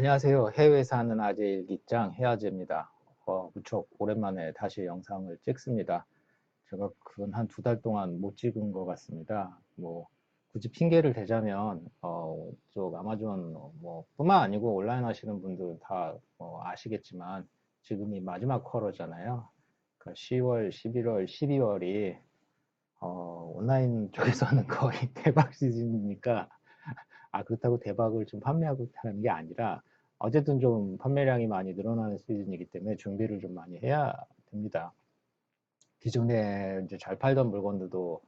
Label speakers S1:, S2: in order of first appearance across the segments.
S1: 안녕하세요. 해외에 사는 아재 일기장 해아재입니다. 무척 오랜만에 다시 영상을 찍습니다. 제가 근 한 2달 동안 못 찍은 것 같습니다. 굳이 핑계를 대자면, 쪽 아마존, 뿐만 아니고 온라인 하시는 분들 다 아시겠지만, 지금이 마지막 쿼터잖아요. 그러니까 10월, 11월, 12월이, 온라인 쪽에서는 거의 대박 시즌이니까, 그렇다고 대박을 좀 판매하고 있다는 게 아니라, 어쨌든 좀 판매량이 많이 늘어나는 시즌이기 때문에 준비를 좀 많이 해야 됩니다. 기존에 이제 잘 팔던 물건들도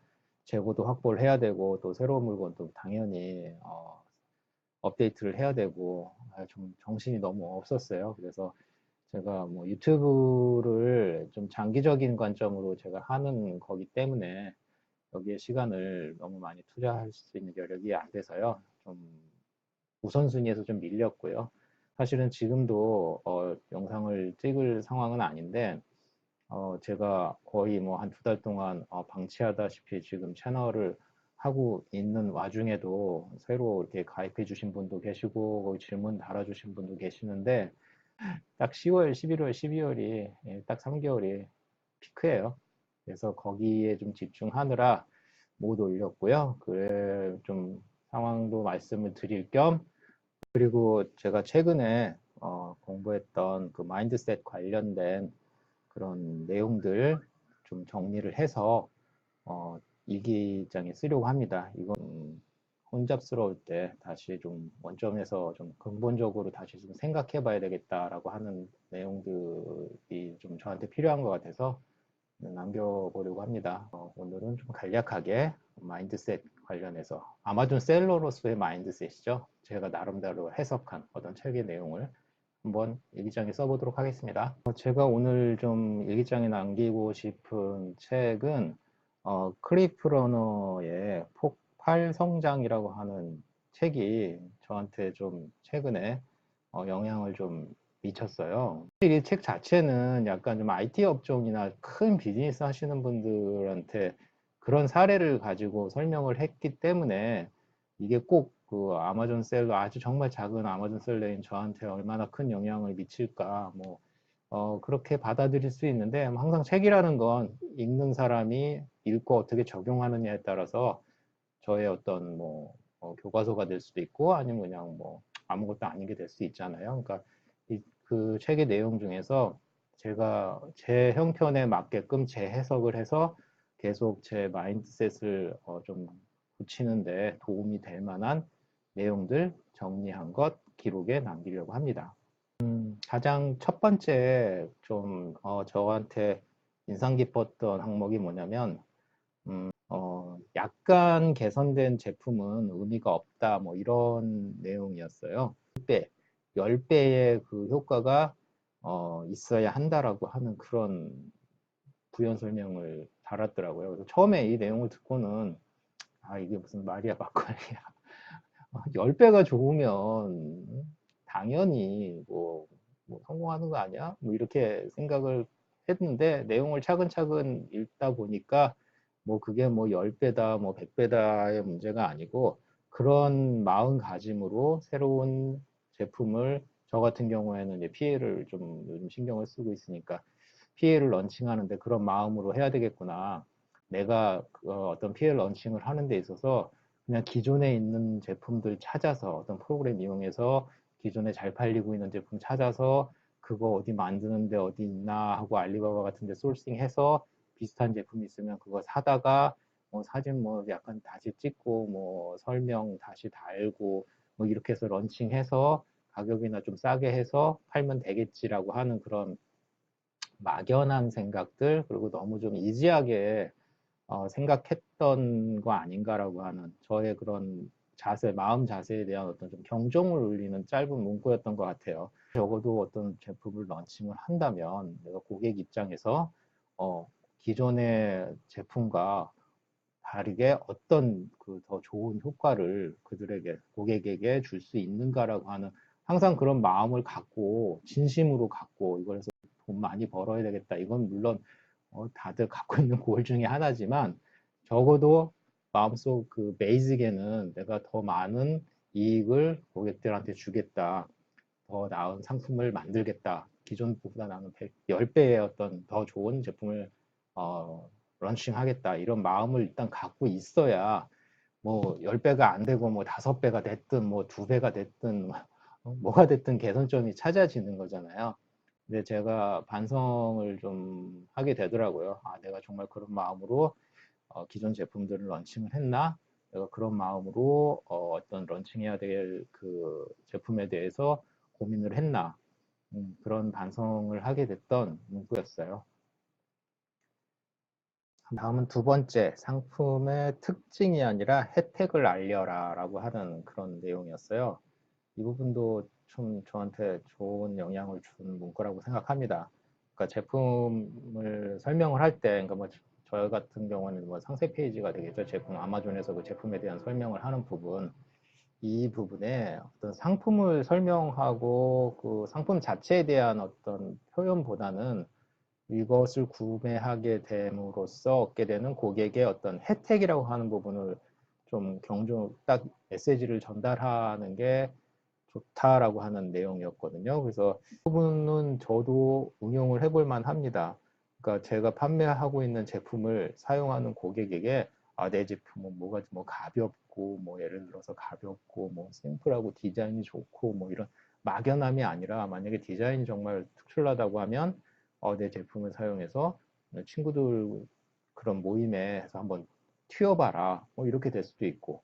S1: 재고도 확보를 해야 되고, 또 새로운 물건도 당연히, 업데이트를 해야 되고, 좀 정신이 너무 없었어요. 그래서 제가 유튜브를 좀 장기적인 관점으로 제가 하는 거기 때문에 여기에 시간을 너무 많이 투자할 수 있는 여력이 안 돼서요. 좀 우선순위에서 좀 밀렸고요. 사실은 지금도 영상을 찍을 상황은 아닌데 제가 거의 한 2달 동안 방치하다시피 지금 채널을 하고 있는 와중에도 새로 이렇게 가입해 주신 분도 계시고 거기 질문 달아주신 분도 계시는데 딱 10월, 11월, 12월이 딱 3개월이 피크예요. 그래서 거기에 좀 집중하느라 못 올렸고요. 그래 좀 상황도 말씀을 드릴 겸 그리고 제가 최근에 공부했던 그 마인드셋 관련된 그런 내용들 좀 정리를 해서 일기장에 쓰려고 합니다. 이건 혼잡스러울 때 다시 좀 원점에서 좀 근본적으로 다시 좀 생각해 봐야 되겠다라고 하는 내용들이 좀 저한테 필요한 것 같아서 남겨보려고 합니다. 오늘은 좀 간략하게 마인드셋 관련해서 아마존 셀러로서의 마인드셋이죠. 제가 나름대로 해석한 어떤 책의 내용을 한번 일기장에 써보도록 하겠습니다. 제가 오늘 좀 일기장에 남기고 싶은 책은 크리프 러너의 폭발 성장이라고 하는 책이 저한테 좀 최근에 영향을 좀 미쳤어요. 이 책 자체는 약간 좀 IT 업종이나 큰 비즈니스 하시는 분들한테 그런 사례를 가지고 설명을 했기 때문에 이게 꼭 그 아마존 셀러, 아주 정말 작은 아마존 셀러인 저한테 얼마나 큰 영향을 미칠까, 그렇게 받아들일 수 있는데, 항상 책이라는 건 읽는 사람이 읽고 어떻게 적용하느냐에 따라서 저의 어떤 교과서가 될 수도 있고, 아니면 그냥 아무것도 아닌 게 될 수 있잖아요. 그러니까 그 책의 내용 중에서 제가 제 형편에 맞게끔 재해석을 해서 계속 제 마인드셋을 좀 고치는데 도움이 될 만한 내용들 정리한 것 기록에 남기려고 합니다. 가장 첫 번째 좀 저한테 인상 깊었던 항목이 뭐냐면 약간 개선된 제품은 의미가 없다 이런 내용이었어요. 10배의 그 효과가 있어야 한다라고 하는 그런 부연 설명을 달았더라고요. 그래서 처음에 이 내용을 듣고는 이게 무슨 말이야 막걸리야. 10배가 좋으면 당연히 성공하는 거 아니야? 이렇게 생각을 했는데 내용을 차근차근 읽다 보니까 그게 10배다 100배다의 문제가 아니고 그런 마음가짐으로 새로운 제품을 저 같은 경우에는 이제 피해를 좀 요즘 신경을 쓰고 있으니까 피해를 런칭하는데 그런 마음으로 해야 되겠구나. 내가 어떤 피해 런칭을 하는 데 있어서 그냥 기존에 있는 제품들 찾아서 어떤 프로그램 이용해서 기존에 잘 팔리고 있는 제품 찾아서 그거 어디 만드는데 어디 있나 하고 알리바바 같은 데 소싱해서 비슷한 제품 있으면 그거 사다가 사진 약간 다시 찍고 설명 다시 달고 이렇게 해서 런칭해서 가격이나 좀 싸게 해서 팔면 되겠지라고 하는 그런 막연한 생각들 그리고 너무 좀 이지하게 생각했던 거 아닌가라고 하는 저의 그런 자세, 마음 자세에 대한 어떤 좀 경종을 울리는 짧은 문구였던 것 같아요. 적어도 어떤 제품을 런칭을 한다면 내가 고객 입장에서 기존의 제품과 다르게 어떤 그 더 좋은 효과를 그들에게 고객에게 줄 수 있는가라고 하는 항상 그런 마음을 갖고 진심으로 갖고 이걸 해서 돈 많이 벌어야 되겠다. 이건 물론 다들 갖고 있는 고ල් 중에 하나지만 적어도 마음속 그 베이직에는 내가 더 많은 이익을 고객들한테 주겠다. 더 나은 상품을 만들겠다. 기존보다 나는 10배의 어떤 더 좋은 제품을 런칭하겠다. 이런 마음을 일단 갖고 있어야 뭐 10배가 안 되고 뭐 5배가 됐든 뭐 2배가 됐든 뭐가 됐든 개선점이 찾아지는 거잖아요. 근데 제가 반성을 좀 하게 되더라고요. 아, 내가 정말 그런 마음으로 기존 제품들을 런칭을 했나? 내가 그런 마음으로 어떤 런칭해야 될 그 제품에 대해서 고민을 했나? 그런 반성을 하게 됐던 문구였어요. 다음은 두 번째, 상품의 특징이 아니라 혜택을 알려라 라고 하는 그런 내용이었어요. 이 부분도 좀 저한테 좋은 영향을 준 문구라고 생각합니다. 그러니까 제품을 설명을 할 때, 그러니까 뭐 저 같은 경우는 뭐 상세 페이지가 되겠죠. 제품 아마존에서 그 제품에 대한 설명을 하는 부분, 이 부분에 어떤 상품을 설명하고 그 상품 자체에 대한 어떤 표현보다는 이것을 구매하게 됨으로써 얻게 되는 고객의 어떤 혜택이라고 하는 부분을 좀 딱 메시지를 전달하는 게 좋다라고 하는 내용이었거든요. 그래서 이 부분은 저도 응용을 해볼 만합니다. 그러니까 제가 판매하고 있는 제품을 사용하는 고객에게 내 제품은 뭐가 뭐 가볍고 뭐 예를 들어서 가볍고 뭐 심플하고 디자인이 좋고 뭐 이런 막연함이 아니라 만약에 디자인이 정말 특출나다고 하면 내 제품을 사용해서 친구들 그런 모임에서 한번 튀어봐라 뭐 이렇게 될 수도 있고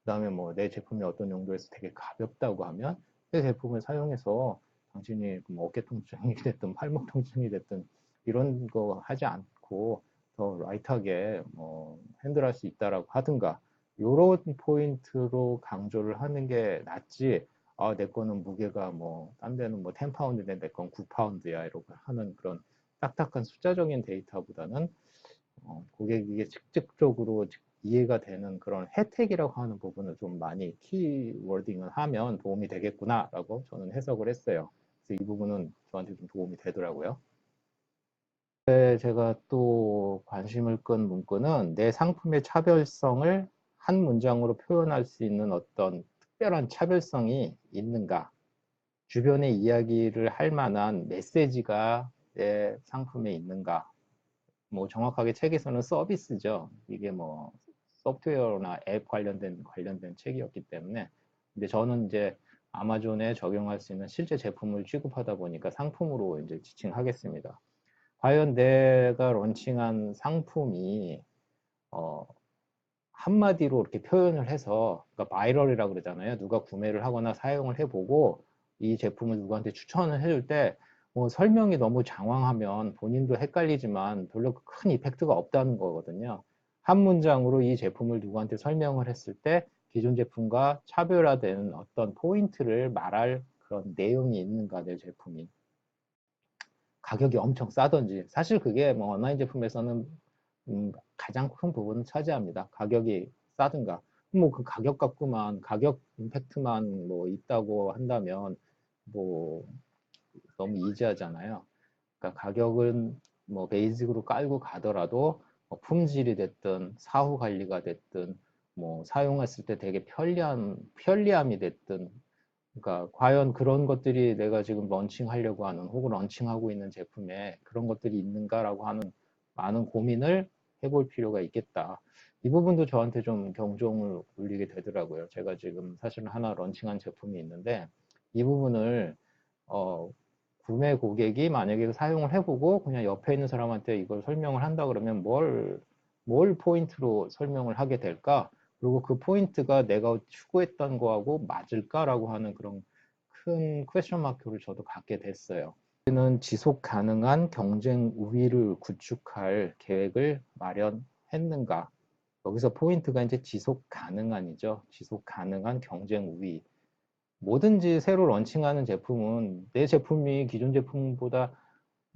S1: 그 다음에 뭐 내 제품이 어떤 용도에서 되게 가볍다고 하면 내 제품을 사용해서 당신이 뭐 어깨 통증이 됐든 팔목 통증이 됐든 이런 거 하지 않고 더 라이트하게 뭐 핸들할 수 있다라고 하든가 이런 포인트로 강조를 하는 게 낫지 내 거는 무게가 뭐 딴 데는 뭐 10파운드인데 내 건 9파운드야 이러고 하는 그런 딱딱한 숫자적인 데이터보다는 고객에게 직접적으로 이해가 되는 그런 혜택이라고 하는 부분을 좀 많이 키워딩을 하면 도움이 되겠구나라고 저는 해석을 했어요. 그래서 이 부분은 저한테 좀 도움이 되더라고요. 제가 또 관심을 끈 문구는 내 상품의 차별성을 한 문장으로 표현할 수 있는 어떤 특별한 차별성이 있는가? 주변의 이야기를 할 만한 메시지가 내 상품에 있는가? 뭐 정확하게 책에서는 서비스죠. 이게 뭐 소프트웨어나 앱 관련된 책이었기 때문에 근데 저는 이제 아마존에 적용할 수 있는 실제 제품을 취급하다 보니까 상품으로 이제 지칭하겠습니다. 과연 내가 런칭한 상품이 어, 한마디로 이렇게 표현을 해서 그러니까 바이럴이라고 그러잖아요. 누가 구매를 하거나 사용을 해보고 이 제품을 누구한테 추천을 해줄 때 뭐 설명이 너무 장황하면 본인도 헷갈리지만 별로 큰 이펙트가 없다는 거거든요. 한 문장으로 이 제품을 누구한테 설명을 했을 때 기존 제품과 차별화된 어떤 포인트를 말할 그런 내용이 있는가 내 제품이. 가격이 엄청 싸든지 사실 그게 뭐 온라인 제품에서는 가장 큰 부분을 차지합니다. 가격이 싸든가 뭐 그 가격 갖고만 가격 임팩트만 뭐 있다고 한다면 뭐 너무 이지하잖아요. 그러니까 가격은 뭐 베이직으로 깔고 가더라도 뭐 품질이 됐든 사후 관리가 됐든 뭐 사용했을 때 되게 편리함이 됐든 그러니까 과연 그런 것들이 내가 지금 런칭하려고 하는 혹은 런칭하고 있는 제품에 그런 것들이 있는가라고 하는 많은 고민을 해볼 필요가 있겠다. 이 부분도 저한테 좀 경종을 울리게 되더라고요. 제가 지금 사실은 하나 런칭한 제품이 있는데 이 부분을 어, 구매 고객이 만약에 사용을 해보고 그냥 옆에 있는 사람한테 이걸 설명을 한다 그러면 뭘 포인트로 설명을 하게 될까? 그리고 그 포인트가 내가 추구했던 거하고 맞을까라고 하는 그런 큰 퀘스천 마크를 저도 갖게 됐어요. 우리는 지속 가능한 경쟁 우위를 구축할 계획을 마련했는가? 여기서 포인트가 이제 지속 가능한이죠. 지속 가능한 경쟁 우위. 뭐든지 새로 런칭하는 제품은 내 제품이 기존 제품보다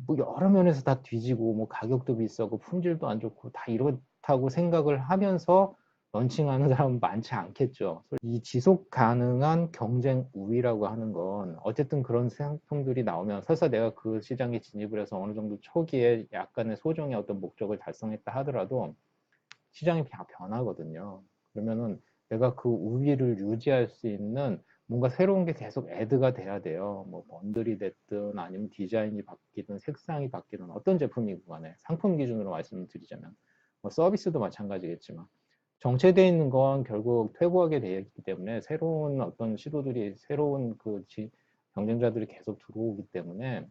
S1: 뭐 여러 면에서 다 뒤지고 뭐 가격도 비싸고 품질도 안 좋고 다 이렇다고 생각을 하면서 런칭하는 사람은 많지 않겠죠. 이 지속 가능한 경쟁 우위라고 하는 건 어쨌든 그런 상품들이 나오면 설사 내가 그 시장에 진입을 해서 어느 정도 초기에 약간의 소정의 어떤 목적을 달성했다 하더라도 시장이 변하거든요. 그러면은 내가 그 우위를 유지할 수 있는 뭔가 새로운 게 계속 애드가 돼야 돼요. 뭐 번들이 됐든 아니면 디자인이 바뀌든 색상이 바뀌든 어떤 제품이건 간에 상품 기준으로 말씀을 드리자면 뭐 서비스도 마찬가지겠지만 정체되어 있는 건 결국 퇴보하게 되어 있기 때문에 새로운 어떤 시도들이 새로운 경쟁자들이 계속 들어오기 때문에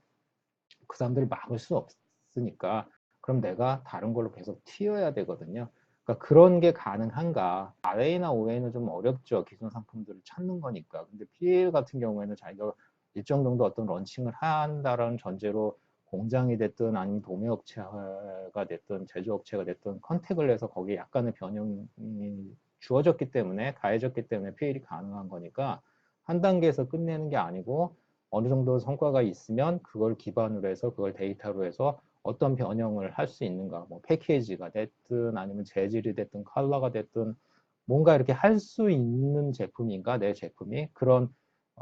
S1: 그 사람들을 막을 수 없으니까 그럼 내가 다른 걸로 계속 튀어야 되거든요. 그러니까 그런 게 가능한가? RA나 OA는 좀 어렵죠. 기존 상품들을 찾는 거니까. 근데 PL 같은 경우에는 자기가 일정 정도 어떤 런칭을 한다라는 전제로 공장이 됐든 아니면 도매업체가 됐든 제조업체가 됐든 컨택을 해서 거기에 약간의 변형이 주어졌기 때문에 가해졌기 때문에 PL이 가능한 거니까 한 단계에서 끝내는 게 아니고 어느 정도 성과가 있으면 그걸 기반으로 해서 그걸 데이터로 해서 어떤 변형을 할 수 있는가, 뭐 패키지가 됐든 아니면 재질이 됐든 컬러가 됐든 뭔가 이렇게 할 수 있는 제품인가, 내 제품이 그런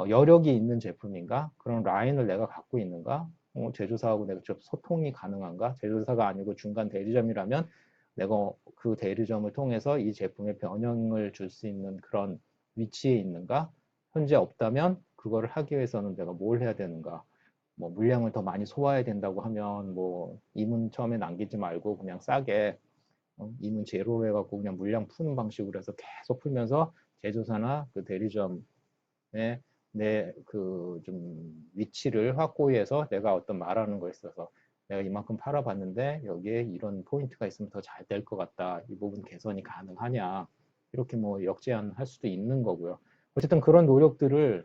S1: 여력이 있는 제품인가, 그런 라인을 내가 갖고 있는가, 제조사하고 내가 소통이 가능한가, 제조사가 아니고 중간 대리점이라면 내가 그 대리점을 통해서 이 제품에 변형을 줄 수 있는 그런 위치에 있는가, 현재 없다면 그거를 하기 위해서는 내가 뭘 해야 되는가, 뭐 물량을 더 많이 소화해야 된다고 하면 뭐 이문 처음에 남기지 말고 그냥 싸게 이문 제로로 해갖고 그냥 물량 푸는 방식으로 해서 계속 풀면서 제조사나 그 대리점에 내 그 좀 위치를 확고히 해서 내가 어떤 말하는 거에 있어서 내가 이만큼 팔아봤는데 여기에 이런 포인트가 있으면 더 잘 될 것 같다. 이 부분 개선이 가능하냐. 이렇게 뭐 역제안할 수도 있는 거고요. 어쨌든 그런 노력들을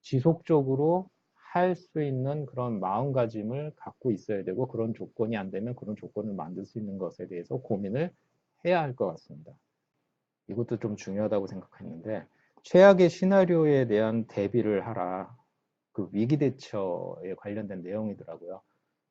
S1: 지속적으로 할 수 있는 그런 마음가짐을 갖고 있어야 되고 그런 조건이 안 되면 그런 조건을 만들 수 있는 것에 대해서 고민을 해야 할 것 같습니다. 이것도 좀 중요하다고 생각했는데 최악의 시나리오에 대한 대비를 하라. 그 위기 대처에 관련된 내용이더라고요.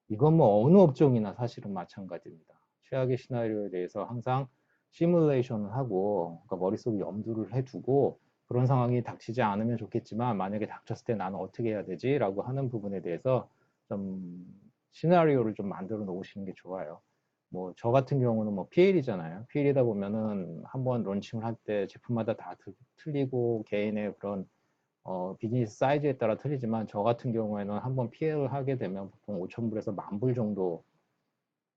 S1: 이건 뭐 어느 업종이나 사실은 마찬가지입니다. 최악의 시나리오에 대해서 항상 시뮬레이션을 하고 그러니까 머릿속에 염두를 해두고 그런 상황이 닥치지 않으면 좋겠지만 만약에 닥쳤을 때 나는 어떻게 해야 되지? 라고 하는 부분에 대해서 좀 시나리오를 좀 만들어 놓으시는 게 좋아요. 뭐 저 같은 경우는 뭐 PL이잖아요. PL이다 보면은 한번 론칭을 할 때 제품마다 다 틀리고 개인의 그런 비즈니스 사이즈에 따라 틀리지만 저 같은 경우에는 한번 PL을 하게 되면 보통 5,000불에서 10,000불 정도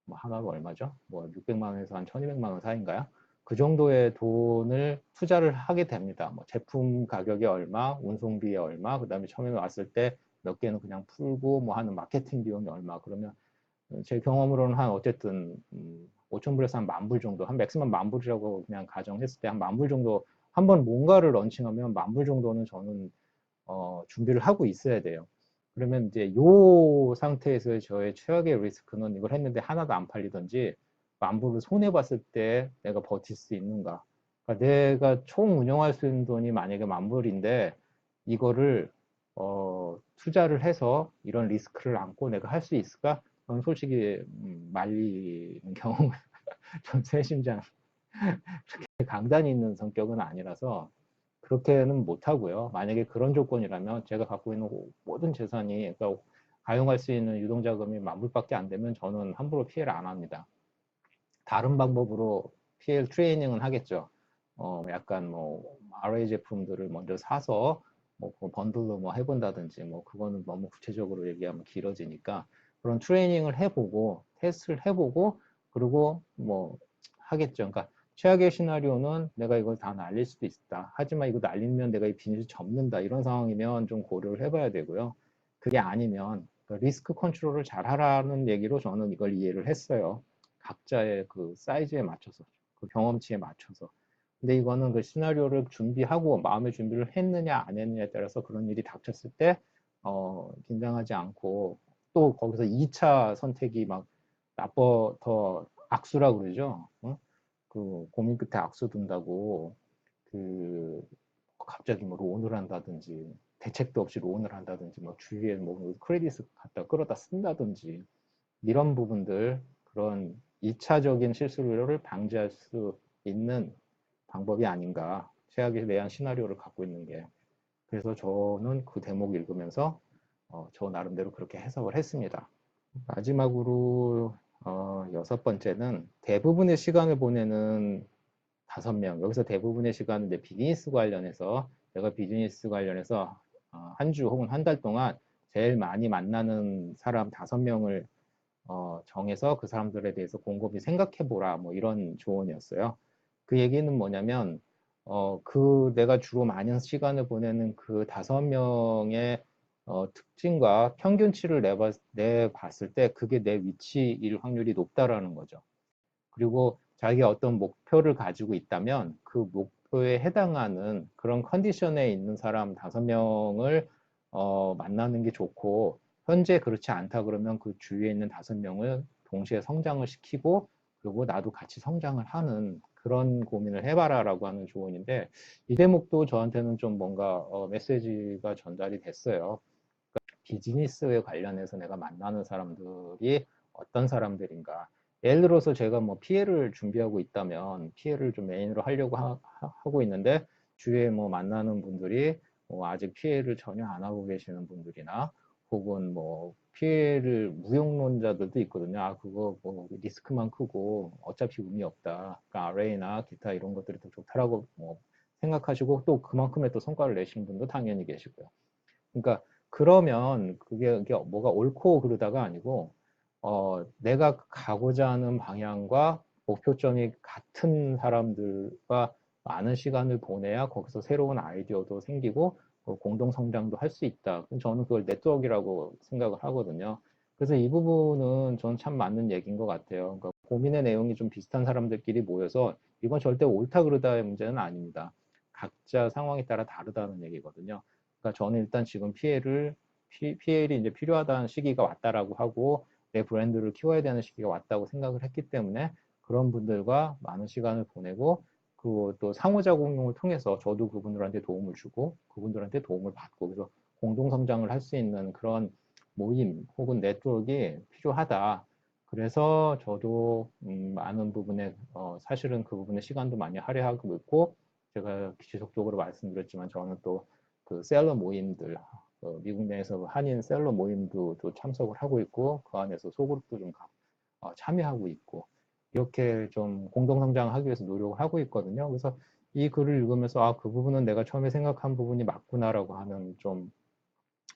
S1: 뭐 하나가 얼마죠? 뭐 600만 원에서 한 1,200만 원 사이인가요? 그 정도의 돈을 투자를 하게 됩니다. 뭐 제품 가격이 얼마, 운송비에 얼마, 그 다음에 처음에 왔을 때 몇 개는 그냥 풀고 뭐 하는 마케팅 비용이 얼마. 그러면 제 경험으로는 한 어쨌든 5,000불에서 한 10,000불 정도, 한 맥시멈 10,000불이라고 그냥 가정했을 때 한 10,000불 정도 한번 뭔가를 런칭하면 10,000불 정도는 저는 준비를 하고 있어야 돼요. 그러면 이제 요 상태에서 저의 최악의 리스크는 이걸 했는데 하나도 안 팔리든지 만불을 손해봤을 때 내가 버틸 수 있는가. 그러니까 내가 총 운영할 수 있는 돈이 만약에 만불인데 이거를 투자를 해서 이런 리스크를 안고 내가 할 수 있을까? 저는 솔직히 말리는 경우가 좀 세심장 그렇게 강단이 있는 성격은 아니라서 그렇게는 못하고요. 만약에 그런 조건이라면 제가 갖고 있는 모든 재산이 그러니까 가용할 수 있는 유동자금이 만불밖에 안 되면 저는 함부로 피해를 안 합니다. 다른 방법으로 PL 트레이닝은 하겠죠. 약간 뭐 RA 제품들을 먼저 사서 뭐 번들로 뭐 해본다든지 뭐 그거는 너무 구체적으로 얘기하면 길어지니까 그런 트레이닝을 해보고 테스트를 해보고 그리고 뭐 하겠죠. 그러니까 최악의 시나리오는 내가 이걸 다 날릴 수도 있다. 하지만 이거 날리면 내가 이 비즈니스 접는다. 이런 상황이면 좀 고려를 해봐야 되고요. 그게 아니면 리스크 컨트롤을 잘 하라는 얘기로 저는 이걸 이해를 했어요. 각자의 그 사이즈에 맞춰서, 그 경험치에 맞춰서. 근데 이거는 그 시나리오를 준비하고 마음의 준비를 했느냐 안 했느냐에 따라서 그런 일이 닥쳤을 때 긴장하지 않고 또 거기서 2차 선택이 막 나빠 더 악수라고 그러죠. 그 고민 끝에 악수 둔다고 그 갑자기 뭐 론을 한다든지 대책도 없이 론을 한다든지 뭐 주위에 뭐 크레딧을 갖다 끌어다 쓴다든지 이런 부분들 그런 2차적인 실수를 방지할 수 있는 방법이 아닌가. 최악에 대한 시나리오를 갖고 있는 게. 그래서 저는 그 대목 읽으면서 저 나름대로 그렇게 해석을 했습니다. 마지막으로 여섯 번째는 대부분의 시간을 보내는 5명. 여기서 대부분의 시간은 내 비즈니스 관련해서 내가 비즈니스 관련해서 한 주 혹은 한 달 동안 제일 많이 만나는 사람 5명을 정해서 그 사람들에 대해서 곰곰이 생각해보라. 뭐 이런 조언이었어요. 그 얘기는 뭐냐면, 내가 주로 많은 시간을 보내는 그 5명의 특징과 평균치를 내봤을 때 그게 내 위치일 확률이 높다라는 거죠. 그리고 자기가 어떤 목표를 가지고 있다면 그 목표에 해당하는 그런 컨디션에 있는 사람 5명을 만나는 게 좋고, 현재 그렇지 않다 그러면 그 주위에 있는 5명을 동시에 성장을 시키고, 그리고 나도 같이 성장을 하는 그런 고민을 해봐라라고 하는 조언인데, 이 대목도 저한테는 좀 뭔가 메시지가 전달이 됐어요. 비즈니스에 관련해서 내가 만나는 사람들이 어떤 사람들인가. 예를 들어서 제가 뭐 피해를 준비하고 있다면 피해를 좀 메인으로 하려고 하고 있는데, 주위에 뭐 만나는 분들이 뭐 아직 피해를 전혀 안 하고 계시는 분들이나, 혹은 뭐 피해를 무용론자들도 있거든요. 그거 뭐 리스크만 크고 어차피 의미 없다. 그러니까 RA나 기타 이런 것들이 더 좋다라고 뭐 생각하시고, 또 그만큼의 또 성과를 내시는 분도 당연히 계시고요. 그러니까 그러면 그게 뭐가 옳고 그르다가 아니고, 내가 가고자 하는 방향과 목표점이 같은 사람들과 많은 시간을 보내야 거기서 새로운 아이디어도 생기고 공동 성장도 할 수 있다. 저는 그걸 네트워크라고 생각을 하거든요. 그래서 이 부분은 저는 참 맞는 얘기인 것 같아요. 그러니까 고민의 내용이 좀 비슷한 사람들끼리 모여서, 이건 절대 옳다 그르다의 문제는 아닙니다. 각자 상황에 따라 다르다는 얘기거든요. 그러니까 저는 일단 지금 PL이 이제 필요하다는 시기가 왔다라고 하고, 내 브랜드를 키워야 되는 시기가 왔다고 생각을 했기 때문에 그런 분들과 많은 시간을 보내고, 그리고 또 상호작용을 통해서 저도 그분들한테 도움을 주고 그분들한테 도움을 받고, 그래서 공동 성장을 할 수 있는 그런 모임 혹은 네트워크가 필요하다. 그래서 저도 많은 부분에 사실은 그 부분에 시간도 많이 할애하고 있고, 제가 지속적으로 말씀드렸지만 저는 또 그 셀러 모임들, 미국 내에서 한인 셀러 모임도 또 참석을 하고 있고, 그 안에서 소그룹도 좀 참여하고 있고, 이렇게 좀 공동성장하기 위해서 노력을 하고 있거든요. 그래서 이 글을 읽으면서 그 부분은 내가 처음에 생각한 부분이 맞구나라고 하는 좀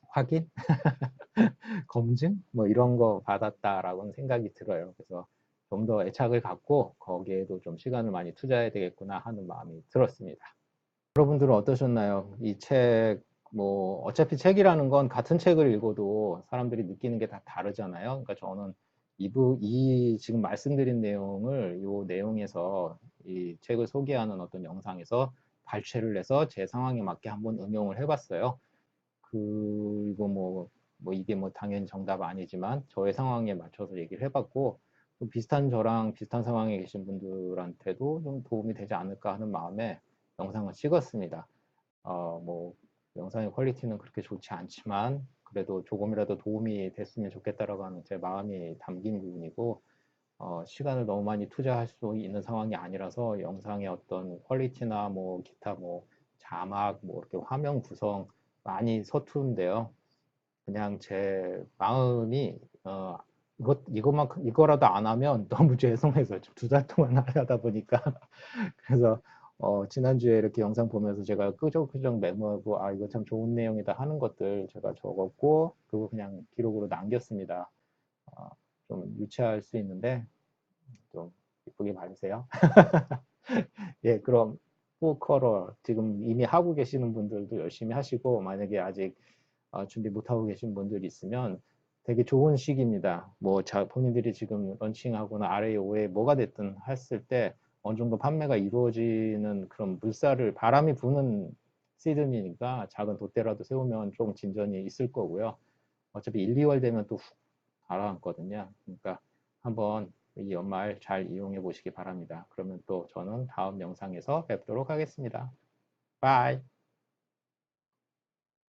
S1: 확인? 검증? 뭐 이런 거 받았다라고는 생각이 들어요. 그래서 좀 더 애착을 갖고 거기에도 좀 시간을 많이 투자해야 되겠구나 하는 마음이 들었습니다. 여러분들은 어떠셨나요? 이 책, 뭐, 어차피 책이라는 건 같은 책을 읽어도 사람들이 느끼는 게 다 다르잖아요. 그러니까 저는 이 지금 말씀드린 내용을 이 내용에서 이 책을 소개하는 어떤 영상에서 발췌를 해서 제 상황에 맞게 한번 응용을 해봤어요. 그리고 뭐 이게 뭐 당연히 정답 아니지만 저의 상황에 맞춰서 얘기를 해봤고, 또 비슷한 저랑 비슷한 상황에 계신 분들한테도 좀 도움이 되지 않을까 하는 마음에 영상을 찍었습니다. 뭐 영상의 퀄리티는 그렇게 좋지 않지만 그래도 조금이라도 도움이 됐으면 좋겠다라고 하는 제 마음이 담긴 부분이고, 시간을 너무 많이 투자할 수 있는 상황이 아니라서 영상의 어떤 퀄리티나 뭐 기타 뭐 자막 뭐 이렇게 화면 구성 많이 서투른데요. 그냥 제 마음이 이거라도 안 하면 너무 죄송해서 2달 동안 하다 보니까 그래서 지난주에 이렇게 영상 보면서 제가 끄적끄적 메모하고 이거 참 좋은 내용이다 하는 것들 제가 적었고, 그거 그냥 기록으로 남겼습니다. 어, 좀 유치할 수 있는데 좀 이쁘게 봐주세요. 예, 그럼 포커럴 지금 이미 하고 계시는 분들도 열심히 하시고, 만약에 아직 준비 못하고 계신 분들이 있으면 되게 좋은 시기입니다. 뭐 본인들이 지금 런칭하거나 RAO에 뭐가 됐든 했을 때 어느 정도 판매가 이루어지는 그런 바람이 부는 시즌이니까 작은 돛대라도 세우면 좀 진전이 있을 거고요. 어차피 1, 2월 되면 또 훅 가라앉거든요. 그러니까 한번 이 연말 잘 이용해 보시기 바랍니다. 그러면 또 저는 다음 영상에서 뵙도록 하겠습니다. 바이.